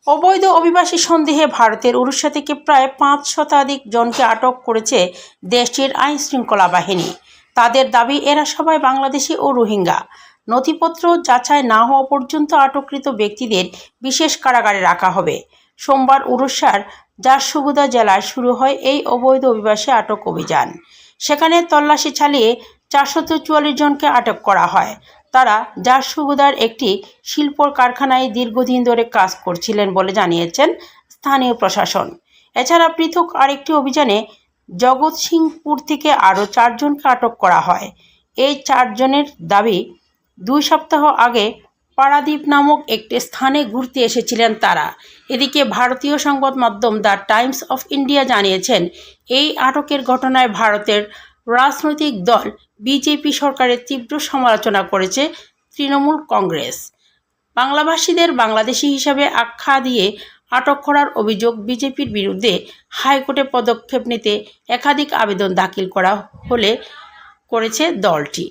অবৈধ অভিবাসী সন্দেহে ভারতের উড়িষ্যা থেকে প্রায় 5 শতাধিক জনকে আটক করেছে দেশটির আইনশৃঙ্খলা বাহিনী। তাদের দাবি, এরা সবাই বাংলাদেশি ও রোহিঙ্গা। নথিপত্র যাচাই না হওয়া পর্যন্ত আটককৃত ব্যক্তিদের বিশেষ কারাগারে রাখা হবে। সোমবার উড়িষ্যার ঝারসুগুদা জেলায় শুরু হয় এই অবৈধ অভিবাসী আটক অভিযান। সেখানে তল্লাশি চালিয়ে 444 জনকে আটক করা হয়। তারা ঝারসুগুদার একটি শিল্প কারখানায় দীর্ঘদিন ধরে কাজ করছিলেন বলে জানিয়েছেন স্থানীয় প্রশাসন। এছাড়া পৃথক আরেকটি অভিযানে জগৎসিংপুর থেকে আরও 4 জনকে আটক করা হয়। এই 4 জনের দাবি, 2 সপ্তাহ আগে পারাদ্বীপ নামক একটি স্থানে ঘুরতে এসেছিলেন তারা। এদিকে ভারতীয় সংবাদ মাধ্যম দ্য টাইমস অফ ইন্ডিয়া জানিয়েছেন, এই আটকের ঘটনায় ভারতের রাজনৈতিক দল বিজেপি সরকারের তীব্র সমালোচনা করেছে তৃণমূল কংগ্রেস। বাংলাভাষীদের বাংলাদেশি হিসাবে আখ্যা দিয়ে আটক করার অভিযোগ বিজেপির বিরুদ্ধে হাইকোর্টে পদক্ষেপ নিতে একাধিক আবেদন দাখিল করা হলে করেছে দলটি।